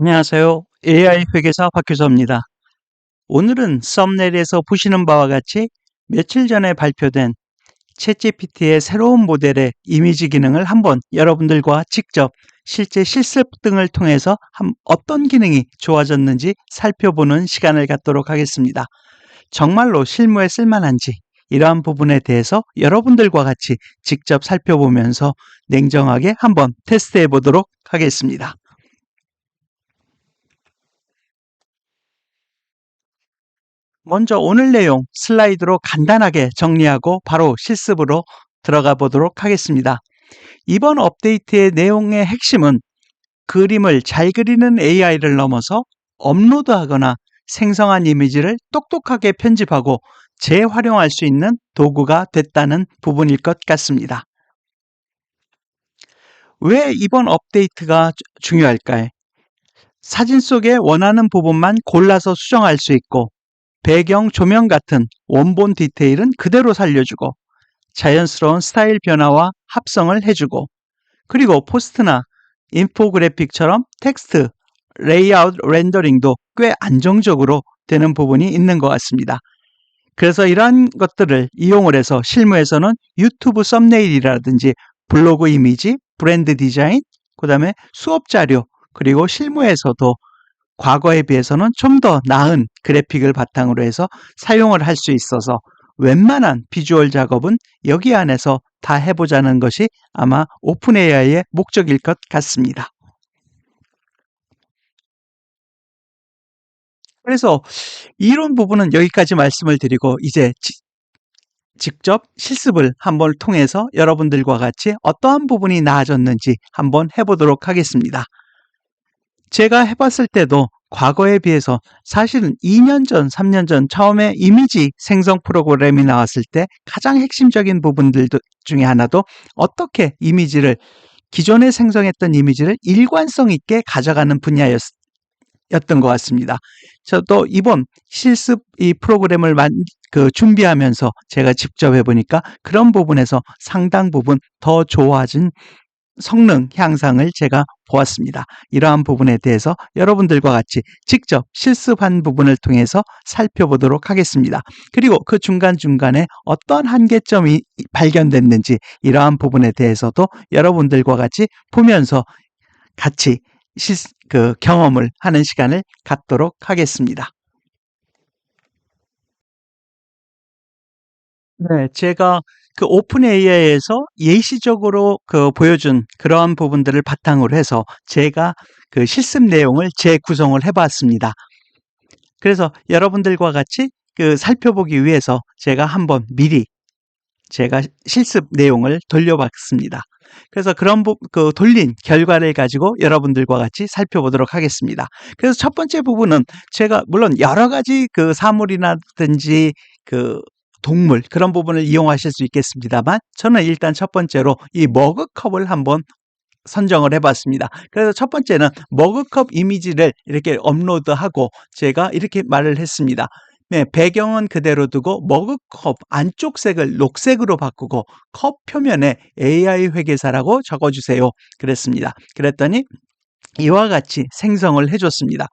안녕하세요. AI 회계사 박규서입니다. 오늘은 썸네일에서 보시는 바와 같이 며칠 전에 발표된 챗GPT의 새로운 모델의 이미지 기능을 한번 여러분들과 직접 실제 실습 등을 통해서 어떤 기능이 좋아졌는지 살펴보는 시간을 갖도록 하겠습니다. 정말로 실무에 쓸만한지 이러한 부분에 대해서 여러분들과 같이 직접 살펴보면서 냉정하게 한번 테스트해 보도록 하겠습니다. 먼저 오늘 내용 슬라이드로 간단하게 정리하고 바로 실습으로 들어가 보도록 하겠습니다. 이번 업데이트의 내용의 핵심은 그림을 잘 그리는 AI를 넘어서 업로드하거나 생성한 이미지를 똑똑하게 편집하고 재활용할 수 있는 도구가 됐다는 부분일 것 같습니다. 왜 이번 업데이트가 중요할까요? 사진 속에 원하는 부분만 골라서 수정할 수 있고 배경, 조명 같은 원본 디테일은 그대로 살려주고 자연스러운 스타일 변화와 합성을 해주고 그리고 포스트나 인포그래픽처럼 텍스트, 레이아웃 렌더링도 꽤 안정적으로 되는 부분이 있는 것 같습니다. 그래서 이러한 것들을 이용을 해서 실무에서는 유튜브 썸네일이라든지 블로그 이미지, 브랜드 디자인, 그 다음에 수업 자료, 그리고 실무에서도 과거에 비해서는 좀 더 나은 그래픽을 바탕으로 해서 사용을 할 수 있어서 웬만한 비주얼 작업은 여기 안에서 다 해보자는 것이 아마 오픈 AI의 목적일 것 같습니다. 그래서 이론 부분은 여기까지 말씀을 드리고 이제 직접 실습을 한번 통해서 여러분들과 같이 어떠한 부분이 나아졌는지 한번 해보도록 하겠습니다. 제가 해봤을 때도 과거에 비해서 사실은 2년 전, 3년 전 처음에 이미지 생성 프로그램이 나왔을 때 가장 핵심적인 부분들 중에 하나도 어떻게 이미지를 기존에 생성했던 이미지를 일관성 있게 가져가는 분야였던 것 같습니다. 저도 이번 실습 이 프로그램을 준비하면서 제가 직접 해보니까 그런 부분에서 상당 부분 더 좋아진 성능 향상을 제가 보았습니다. 이러한 부분에 대해서 여러분들과 같이 직접 실습한 부분을 통해서 살펴보도록 하겠습니다. 그리고 그 중간중간에 어떤 한계점이 발견됐는지 이러한 부분에 대해서도 여러분들과 같이 보면서 같이 경험을 하는 시간을 갖도록 하겠습니다. 네, 제가 그 오픈 AI에서 예시적으로 보여준 그러한 부분들을 바탕으로 해서 제가 그 실습 내용을 재구성을 해봤습니다. 그래서 여러분들과 같이 살펴보기 위해서 제가 한번 미리 제가 실습 내용을 돌려봤습니다. 그래서 그런 돌린 결과를 가지고 여러분들과 같이 살펴보도록 하겠습니다. 그래서 첫 번째 부분은 제가 물론 여러 가지 사물이라든지 동물 그런 부분을 이용하실 수 있겠습니다만 저는 일단 첫 번째로 이 머그컵을 한번 선정을 해봤습니다. 그래서 첫 번째는 머그컵 이미지를 이렇게 업로드하고 제가 이렇게 말을 했습니다. 네, 배경은 그대로 두고 머그컵 안쪽 색을 녹색으로 바꾸고 컵 표면에 AI 회계사라고 적어주세요. 그랬습니다. 그랬더니 이와 같이 생성을 해줬습니다.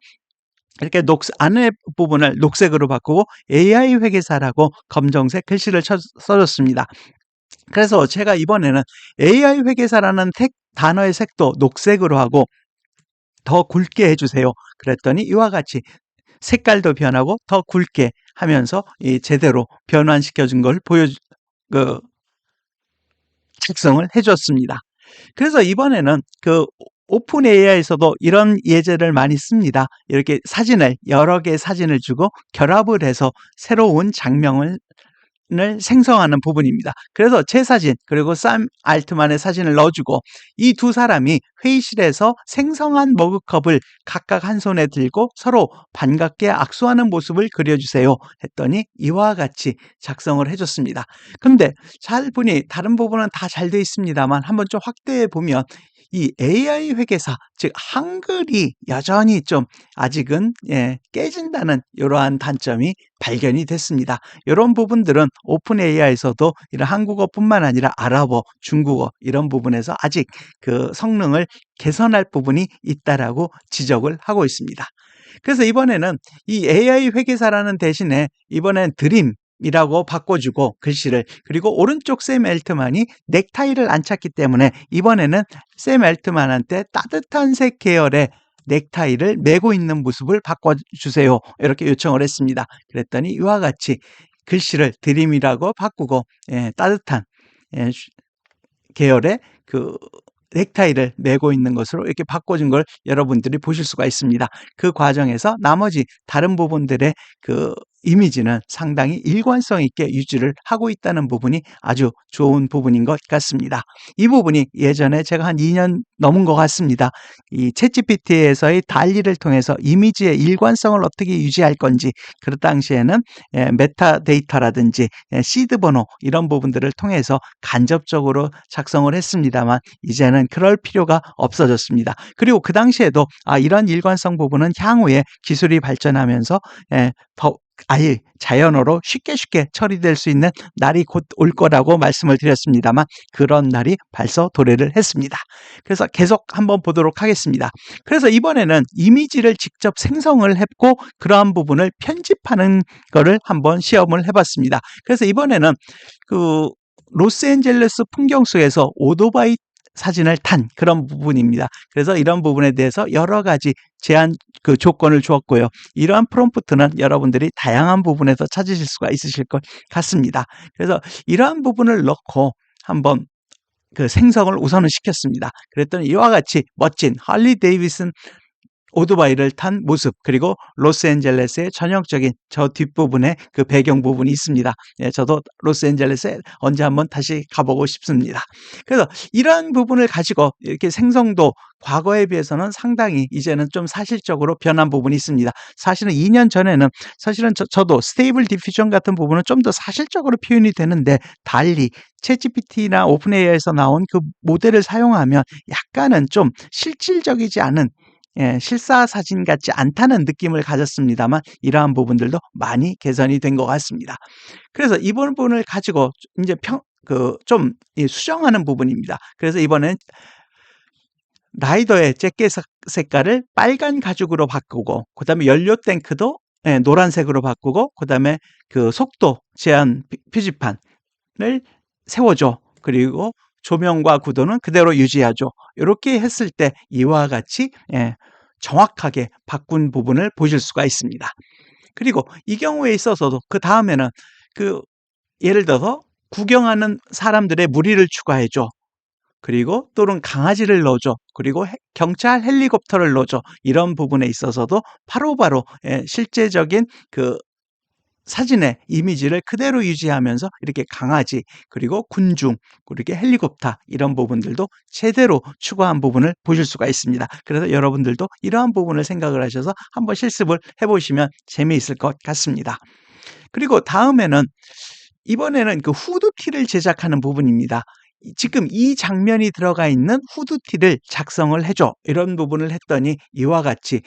이렇게 안에 부분을 녹색으로 바꾸고 AI 회계사라고 검정색 글씨를 써줬습니다. 그래서 제가 이번에는 AI 회계사라는 단어의 색도 녹색으로 하고 더 굵게 해주세요. 그랬더니 이와 같이 색깔도 변하고 더 굵게 하면서 제대로 변환시켜준 걸 작성을 해줬습니다. 그래서 이번에는 오픈 AI에서도 이런 예제를 많이 씁니다. 이렇게 여러 개의 사진을 주고 결합을 해서 새로운 장면을 생성하는 부분입니다. 그래서 제 사진 그리고 샘 알트만의 사진을 넣어주고 이 두 사람이 회의실에서 생성한 머그컵을 각각 한 손에 들고 서로 반갑게 악수하는 모습을 그려주세요 했더니 이와 같이 작성을 해줬습니다. 근데 잘 보니 다른 부분은 다 잘 되어 있습니다만 한번 좀 확대해 보면 이 AI 회계사, 즉 한글이 여전히 좀 아직은 깨진다는 이러한 단점이 발견이 됐습니다. 이런 부분들은 오픈 AI에서도 이런 한국어뿐만 아니라 아랍어, 중국어 이런 부분에서 아직 그 성능을 개선할 부분이 있다라고 지적을 하고 있습니다. 그래서 이번에는 이 AI 회계사라는 대신에 이번엔 드림이라고 바꿔주고 글씨를, 그리고 오른쪽 샘 엘트만이 넥타이를 안 찼기 때문에 이번에는 샘 엘트만한테 따뜻한 색 계열의 넥타이를 메고 있는 모습을 바꿔주세요, 이렇게 요청을 했습니다. 그랬더니 이와 같이 글씨를 드림이라고 바꾸고 따뜻한 계열의 그 넥타이를 메고 있는 것으로 이렇게 바꿔준 걸 여러분들이 보실 수가 있습니다. 그 과정에서 나머지 다른 부분들의 그 이미지는 상당히 일관성 있게 유지를 하고 있다는 부분이 아주 좋은 부분인 것 같습니다. 이 부분이 예전에 제가 한 2년 넘은 것 같습니다. 이 챗GPT에서의 달리를 통해서 이미지의 일관성을 어떻게 유지할 건지, 그 당시에는 메타데이터라든지 시드 번호 이런 부분들을 통해서 간접적으로 작성을 했습니다만 이제는 그럴 필요가 없어졌습니다. 그리고 그 당시에도 이런 일관성 부분은 향후에 기술이 발전하면서 더 아예 자연어로 쉽게 처리될 수 있는 날이 곧 올 거라고 말씀을 드렸습니다만 그런 날이 벌써 도래를 했습니다. 그래서 계속 한번 보도록 하겠습니다. 그래서 이번에는 이미지를 직접 생성을 했고 그러한 부분을 편집하는 거를 한번 시험을 해봤습니다. 그래서 이번에는 그 로스앤젤레스 풍경 속에서 오토바이 사진을 탄 그런 부분입니다. 그래서 이런 부분에 대해서 여러 가지 제한 조건을 주었고요. 이러한 프롬프트는 여러분들이 다양한 부분에서 찾으실 수가 있으실 것 같습니다. 그래서 이러한 부분을 넣고 한번 그 생성을 우선은 시켰습니다. 그랬더니 이와 같이 멋진 할리 데이비슨 오토바이를 탄 모습, 그리고 로스앤젤레스의 전형적인 저 뒷부분에 그 배경 부분이 있습니다. 저도 로스앤젤레스에 언제 한번 다시 가보고 싶습니다. 그래서 이러한 부분을 가지고 이렇게 생성도 과거에 비해서는 상당히 이제는 좀 사실적으로 변한 부분이 있습니다. 사실은 2년 전에는 사실은 저도 스테이블 디퓨전 같은 부분은 좀 더 사실적으로 표현이 되는데 달리 챗GPT나 오픈AI에서 나온 그 모델을 사용하면 약간은 좀 실질적이지 않은 실사 사진 같지 않다는 느낌을 가졌습니다만 이러한 부분들도 많이 개선이 된 것 같습니다. 그래서 이 부분을 가지고 이제 좀 수정하는 부분입니다. 그래서 이번엔 라이더의 잭켓 색깔을 빨간 가죽으로 바꾸고, 그 다음에 연료 탱크도 노란색으로 바꾸고, 그 다음에 그 속도 제한 표지판을 세워줘. 그리고 조명과 구도는 그대로 유지하죠. 이렇게 했을 때 이와 같이 정확하게 바꾼 부분을 보실 수가 있습니다. 그리고 이 경우에 있어서도 그 다음에는 예를 들어서 구경하는 사람들의 무리를 추가해줘. 그리고 또는 강아지를 넣어줘. 그리고 경찰 헬리콥터를 넣어줘. 이런 부분에 있어서도 바로바로 실제적인 사진의 이미지를 그대로 유지하면서 이렇게 강아지, 그리고 군중, 그리고 헬리콥터 이런 부분들도 제대로 추가한 부분을 보실 수가 있습니다. 그래서 여러분들도 이러한 부분을 생각을 하셔서 한번 실습을 해보시면 재미있을 것 같습니다. 그리고 다음에는 이번에는 그 후드티를 제작하는 부분입니다. 지금 이 장면이 들어가 있는 후드티를 작성을 해줘. 이런 부분을 했더니 이와 같이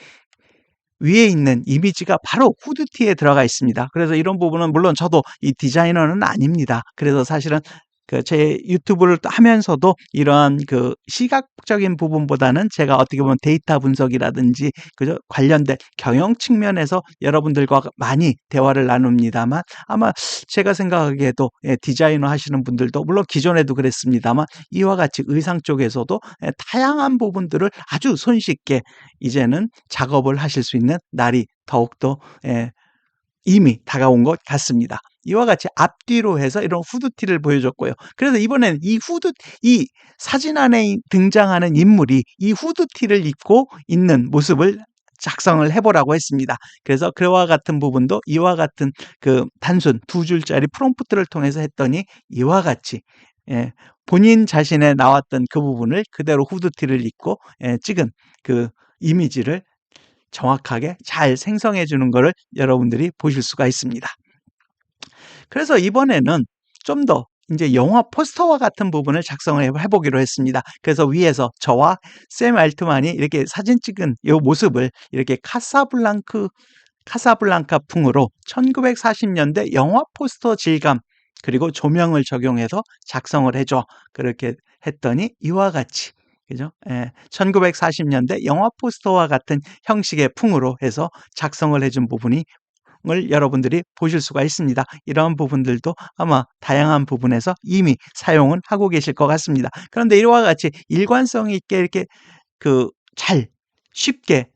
위에 있는 이미지가 바로 후드티에 들어가 있습니다. 그래서 이런 부분은 물론 저도 이 디자이너는 아닙니다. 그래서 사실은 제 유튜브를 하면서도 이러한 시각적인 부분보다는 제가 어떻게 보면 데이터 분석이라든지 관련된 경영 측면에서 여러분들과 많이 대화를 나눕니다만 아마 제가 생각하기에도 디자이너 하시는 분들도 물론 기존에도 그랬습니다만 이와 같이 의상 쪽에서도 다양한 부분들을 아주 손쉽게 이제는 작업을 하실 수 있는 날이 더욱더 이미 다가온 것 같습니다. 이와 같이 앞뒤로 해서 이런 후드티를 보여줬고요. 그래서 이번에는 이 사진 안에 등장하는 인물이 이 후드티를 입고 있는 모습을 작성을 해보라고 했습니다. 그래서 그와 같은 부분도 이와 같은 단순 2줄짜리 프롬프트를 통해서 했더니 이와 같이 본인 자신의 나왔던 그 부분을 그대로 후드티를 입고 찍은 이미지를 정확하게 잘 생성해 주는 것을 여러분들이 보실 수가 있습니다. 그래서 이번에는 좀 더 이제 영화 포스터와 같은 부분을 작성을 해보기로 했습니다. 그래서 위에서 저와 샘 알트만이 이렇게 사진 찍은 이 모습을 이렇게 카사블랑카풍으로 1940년대 영화 포스터 질감 그리고 조명을 적용해서 작성을 해줘. 그렇게 했더니 이와 같이 그죠? 1940년대 영화 포스터와 같은 형식의 풍으로 해서 작성을 해준 부분이 여러분들이 보실 수가 있습니다. 이런 부분들도 아마 다양한 부분에서 이미 사용은 하고 계실 것 같습니다. 그런데 이와 같이 일관성 있게 이렇게 잘 쉽게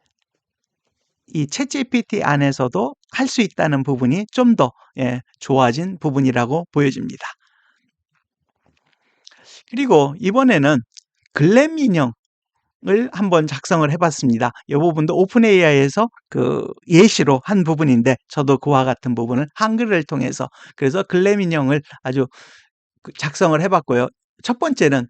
이 챗GPT 안에서도 할 수 있다는 부분이 좀 더 좋아진 부분이라고 보여집니다. 그리고 이번에는 글램 인형을 한번 작성을 해봤습니다. 이 부분도 오픈 AI에서 예시로 한 부분인데 저도 그와 같은 부분을 한글을 통해서 그래서 글램 인형을 아주 작성을 해봤고요. 첫 번째는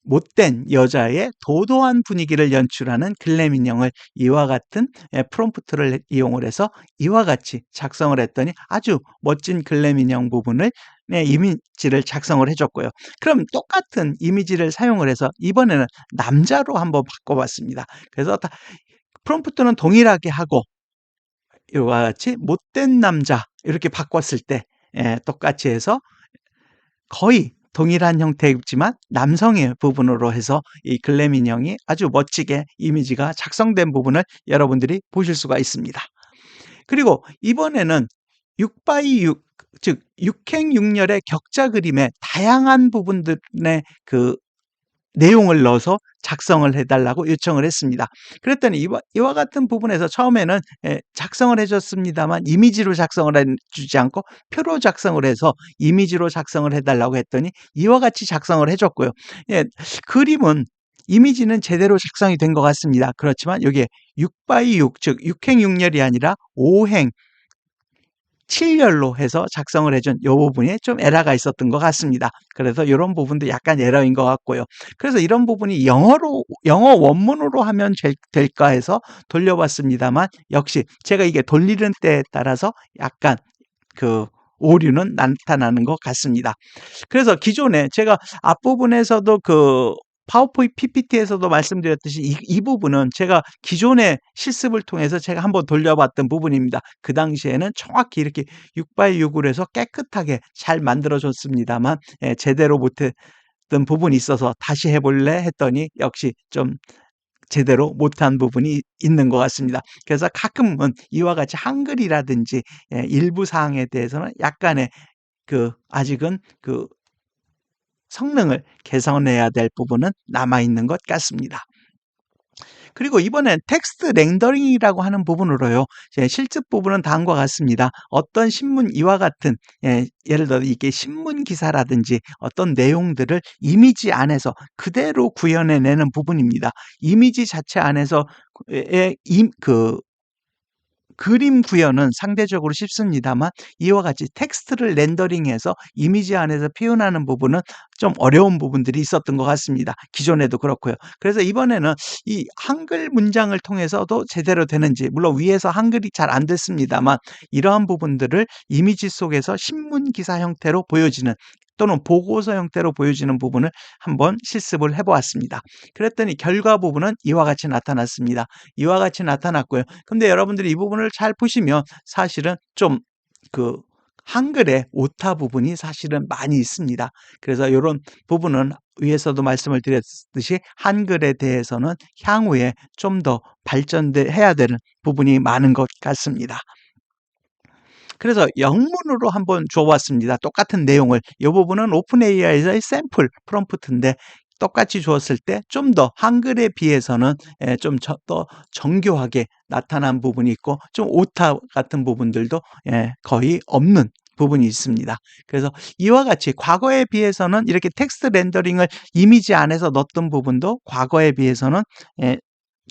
못된 여자의 도도한 분위기를 연출하는 글램 인형을 이와 같은 프롬프트를 이용을 해서 이와 같이 작성을 했더니 아주 멋진 글램 인형 부분을 이미지를 작성을 해줬고요. 그럼 똑같은 이미지를 사용을 해서 이번에는 남자로 한번 바꿔봤습니다. 그래서 프롬프트는 동일하게 하고 이와 같이 못된 남자 이렇게 바꿨을 때 똑같이 해서 거의 동일한 형태이지만 남성의 부분으로 해서 이 글램 인형이 아주 멋지게 이미지가 작성된 부분을 여러분들이 보실 수가 있습니다. 그리고 이번에는 6x6 즉 육행육렬의 격자 그림의 다양한 부분들의 내용을 넣어서 작성을 해달라고 요청을 했습니다. 그랬더니 이와 같은 부분에서 처음에는 작성을 해줬습니다만 이미지로 작성을 해주지 않고 표로 작성을 해서 이미지로 작성을 해달라고 했더니 이와 같이 작성을 해줬고요. 그림은 이미지는 제대로 작성이 된 것 같습니다. 그렇지만 여기에 6x6 즉 6행육렬이 아니라 5행 7열로 해서 작성을 해준 이 부분에 좀 에러가 있었던 것 같습니다. 그래서 이런 부분도 약간 에러인 것 같고요. 그래서 이런 부분이 영어 원문으로 하면 될까 해서 돌려봤습니다만 역시 제가 이게 돌리는 때에 따라서 약간 오류는 나타나는 것 같습니다. 그래서 기존에 제가 앞부분에서도 파워포인트 PPT에서도 말씀드렸듯이 이 부분은 제가 기존의 실습을 통해서 제가 한번 돌려봤던 부분입니다. 그 당시에는 정확히 이렇게 6x6으로 해서 깨끗하게 잘 만들어줬습니다만 제대로 못했던 부분이 있어서 다시 해볼래 했더니 역시 좀 제대로 못한 부분이 있는 것 같습니다. 그래서 가끔은 이와 같이 한글이라든지 일부 사항에 대해서는 약간의 아직은 성능을 개선해야 될 부분은 남아있는 것 같습니다. 그리고 이번엔 텍스트 렌더링이라고 하는 부분으로요. 실습 부분은 다음과 같습니다. 어떤 신문 이와 같은 예를 들어 이게 신문 기사라든지 어떤 내용들을 이미지 안에서 그대로 구현해내는 부분입니다. 이미지 자체 안에서 그림 구현은 상대적으로 쉽습니다만 이와 같이 텍스트를 렌더링해서 이미지 안에서 표현하는 부분은 좀 어려운 부분들이 있었던 것 같습니다. 기존에도 그렇고요. 그래서 이번에는 이 한글 문장을 통해서도 제대로 되는지 물론 위에서 한글이 잘 안 됐습니다만 이러한 부분들을 이미지 속에서 신문 기사 형태로 보여지는 또는 보고서 형태로 보여지는 부분을 한번 실습을 해보았습니다. 그랬더니 결과 부분은 이와 같이 나타났습니다. 이와 같이 나타났고요. 근데 여러분들이 이 부분을 잘 보시면 사실은 좀 한글의 오타 부분이 사실은 많이 있습니다. 그래서 이런 부분은 위에서도 말씀을 드렸듯이 한글에 대해서는 향후에 좀 더 발전해야 되는 부분이 많은 것 같습니다. 그래서 영문으로 한번 줘봤습니다. 똑같은 내용을. 이 부분은 오픈 AI에서의 샘플 프롬프트인데 똑같이 주었을 때 좀 더 한글에 비해서는 좀 더 정교하게 나타난 부분이 있고 좀 오타 같은 부분들도 거의 없는 부분이 있습니다. 그래서 이와 같이 과거에 비해서는 이렇게 텍스트 렌더링을 이미지 안에서 넣었던 부분도 과거에 비해서는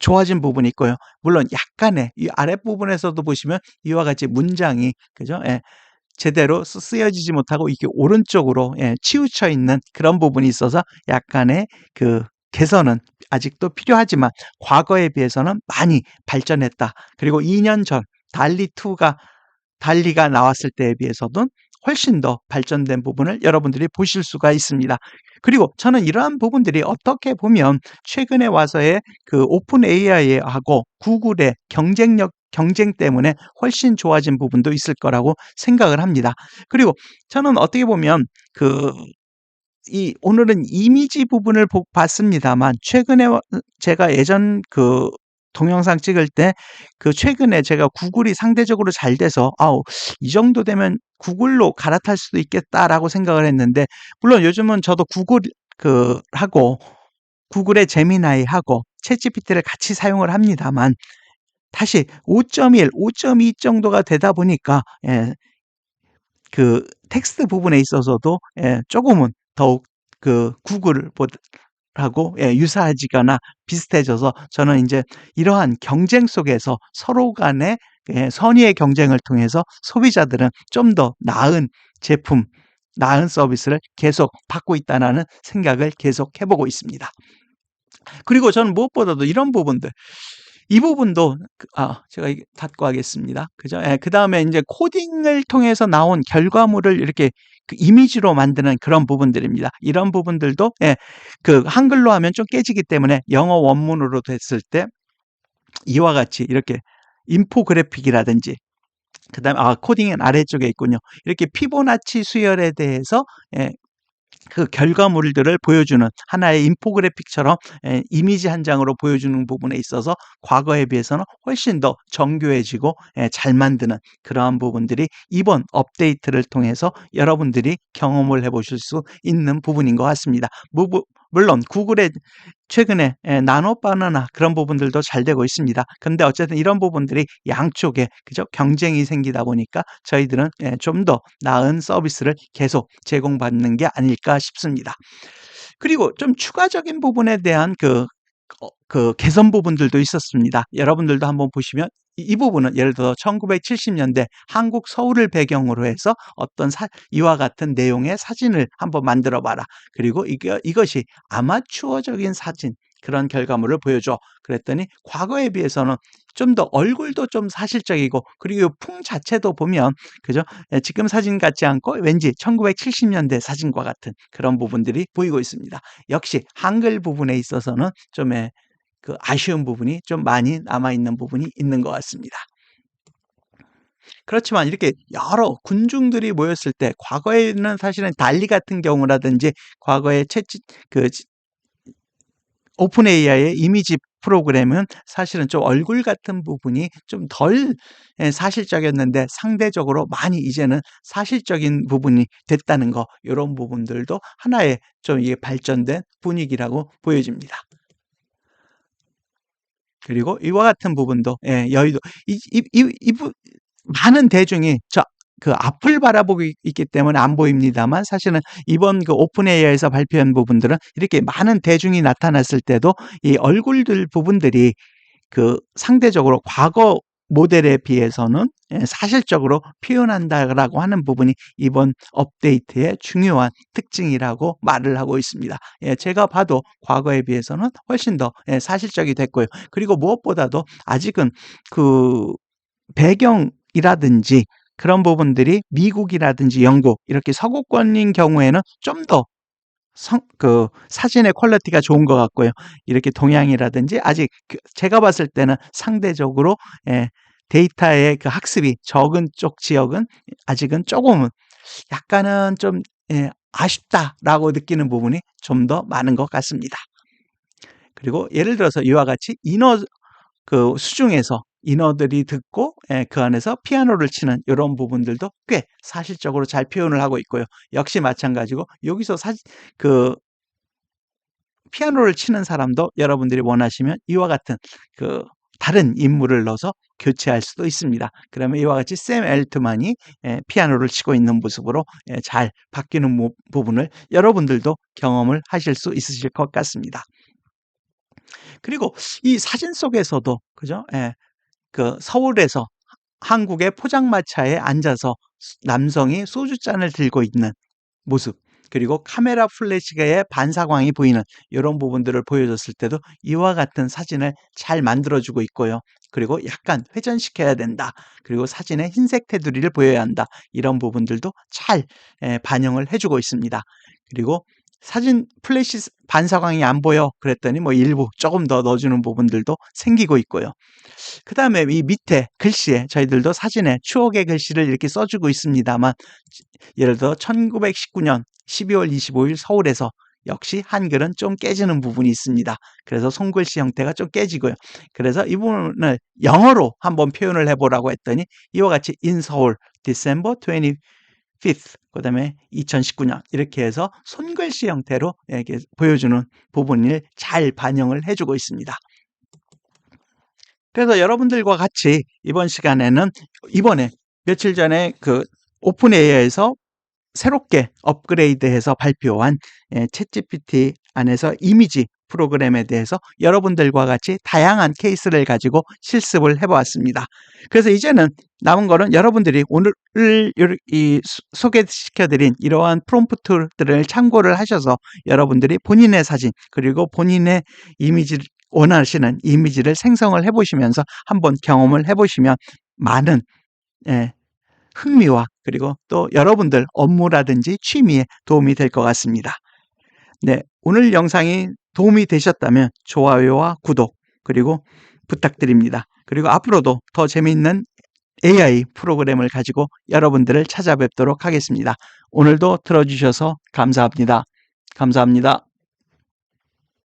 좋아진 부분이 있고요. 물론 약간의 이 아랫부분에서도 보시면 이와 같이 문장이 그죠? 제대로 쓰여지지 못하고 이게 오른쪽으로 치우쳐 있는 그런 부분이 있어서 약간의 개선은 아직도 필요하지만 과거에 비해서는 많이 발전했다. 그리고 2년 전 달리가 나왔을 때에 비해서도 훨씬 더 발전된 부분을 여러분들이 보실 수가 있습니다. 그리고 저는 이러한 부분들이 어떻게 보면 최근에 와서의 그 오픈 AI하고 구글의 경쟁 때문에 훨씬 좋아진 부분도 있을 거라고 생각을 합니다. 그리고 저는 어떻게 보면 오늘은 이미지 부분을 봤습니다만, 최근에 제가 예전 동영상 찍을 때 최근에 제가 구글이 상대적으로 잘 돼서 이 정도 되면 구글로 갈아탈 수도 있겠다라고 생각을 했는데, 물론 요즘은 저도 하고 구글의 제미나이하고 챗GPT를 같이 사용을 합니다만, 다시 5.1, 5.2 정도가 되다 보니까 텍스트 부분에 있어서도 조금은 더욱 구글하고 유사하지거나 비슷해져서, 저는 이제 이러한 경쟁 속에서 서로 간의 선의의 경쟁을 통해서 소비자들은 좀 더 나은 제품, 나은 서비스를 계속 받고 있다는 생각을 계속 해보고 있습니다. 그리고 저는 무엇보다도 이런 부분들, 이 부분도 제가 닫고 하겠습니다. 그죠? 그 다음에 이제 코딩을 통해서 나온 결과물을 이렇게 이미지로 만드는 그런 부분들입니다. 이런 부분들도 한글로 하면 좀 깨지기 때문에 영어 원문으로 됐을 때 이와 같이 이렇게 인포그래픽이라든지, 그다음에 코딩은 아래쪽에 있군요. 이렇게 피보나치 수열에 대해서 그 결과물들을 보여주는 하나의 인포그래픽처럼 이미지 한 장으로 보여주는 부분에 있어서 과거에 비해서는 훨씬 더 정교해지고 잘 만드는 그러한 부분들이 이번 업데이트를 통해서 여러분들이 경험을 해보실 수 있는 부분인 것 같습니다. 물론 구글의 최근에 나노 바나나 그런 부분들도 잘 되고 있습니다. 그런데 어쨌든 이런 부분들이 양쪽에 경쟁이 생기다 보니까 저희들은 좀 더 나은 서비스를 계속 제공받는 게 아닐까 싶습니다. 그리고 좀 추가적인 부분에 대한 개선 부분들도 있었습니다. 여러분들도 한번 보시면 이 부분은 예를 들어 1970년대 한국 서울을 배경으로 해서 어떤 이와 같은 내용의 사진을 한번 만들어 봐라. 그리고 이것이 아마추어적인 사진, 그런 결과물을 보여줘. 그랬더니 과거에 비해서는 좀 더 얼굴도 좀 사실적이고, 그리고 풍 자체도 보면 그죠? 지금 사진 같지 않고 왠지 1970년대 사진과 같은 그런 부분들이 보이고 있습니다. 역시 한글 부분에 있어서는 좀 아쉬운 부분이 좀 많이 남아있는 부분이 있는 것 같습니다. 그렇지만 이렇게 여러 군중들이 모였을 때, 과거에는 사실은 달리 같은 경우라든지 과거에 오픈 AI의 이미지 프로그램은 사실은 좀 얼굴 같은 부분이 좀 덜 사실적이었는데, 상대적으로 많이 이제는 사실적인 부분이 됐다는 거, 이런 부분들도 하나의 좀 이게 발전된 분위기라고 보여집니다. 그리고 이와 같은 부분도 여의도 많은 대중이 앞을 바라보고 있기 때문에 안 보입니다만, 사실은 이번 오픈 AI에서 발표한 부분들은 이렇게 많은 대중이 나타났을 때도 이 얼굴들 부분들이 상대적으로 과거 모델에 비해서는 사실적으로 표현한다라고 하는 부분이 이번 업데이트의 중요한 특징이라고 말을 하고 있습니다. 제가 봐도 과거에 비해서는 훨씬 더 사실적이 됐고요. 그리고 무엇보다도 아직은 배경이라든지 그런 부분들이 미국이라든지 영국, 이렇게 서구권인 경우에는 좀 더 사진의 퀄리티가 좋은 것 같고요. 이렇게 동양이라든지 아직 제가 봤을 때는 상대적으로 데이터의 학습이 적은 쪽 지역은 아직은 조금은 약간은 좀 아쉽다라고 느끼는 부분이 좀 더 많은 것 같습니다. 그리고 예를 들어서 이와 같이 수중에서 인어들이 듣고 그 안에서 피아노를 치는 이런 부분들도 꽤 사실적으로 잘 표현을 하고 있고요. 역시 마찬가지고 여기서 피아노를 치는 사람도 여러분들이 원하시면 이와 같은 다른 인물을 넣어서 교체할 수도 있습니다. 그러면 이와 같이 샘 엘트만이 피아노를 치고 있는 모습으로 잘 바뀌는 부분을 여러분들도 경험을 하실 수 있으실 것 같습니다. 그리고 이 사진 속에서도 그죠? 서울에서 한국의 포장마차에 앉아서 남성이 소주잔을 들고 있는 모습, 그리고 카메라 플래시의 반사광이 보이는 이런 부분들을 보여줬을 때도 이와 같은 사진을 잘 만들어주고 있고요. 그리고 약간 회전시켜야 된다. 그리고 사진에 흰색 테두리를 보여야 한다. 이런 부분들도 잘 반영을 해주고 있습니다. 그리고 사진 플래시 반사광이 안 보여 그랬더니 뭐 일부 조금 더 넣어주는 부분들도 생기고 있고요. 그 다음에 이 밑에 글씨에 저희들도 사진에 추억의 글씨를 이렇게 써주고 있습니다만, 예를 들어 1919년 12월 25일 서울에서 역시 한글은 좀 깨지는 부분이 있습니다. 그래서 손글씨 형태가 좀 깨지고요. 그래서 이 부분을 영어로 한번 표현을 해보라고 했더니 이와 같이 in 서울 December 25th 그 다음에 2019년 이렇게 해서 손글씨 형태로 이렇게 보여주는 부분을 잘 반영을 해주고 있습니다. 그래서 여러분들과 같이 이번 시간에는 이번에 며칠 전에 그 오픈 AI에서 새롭게 업그레이드해서 발표한 챗GPT 안에서 이미지 프로그램에 대해서 여러분들과 같이 다양한 케이스를 가지고 실습을 해보았습니다. 그래서 이제는 남은 거는 여러분들이 오늘 이 소개시켜드린 이러한 프롬프트들을 참고를 하셔서 여러분들이 본인의 사진 그리고 본인의 이미지를 원하시는 이미지를 생성을 해보시면서 한번 경험을 해보시면 많은 흥미와 그리고 또 여러분들 업무라든지 취미에 도움이 될 것 같습니다. 네, 오늘 영상이 도움이 되셨다면 좋아요와 구독 그리고 부탁드립니다. 그리고 앞으로도 더 재미있는 AI 프로그램을 가지고 여러분들을 찾아뵙도록 하겠습니다. 오늘도 들어주셔서 감사합니다. 감사합니다.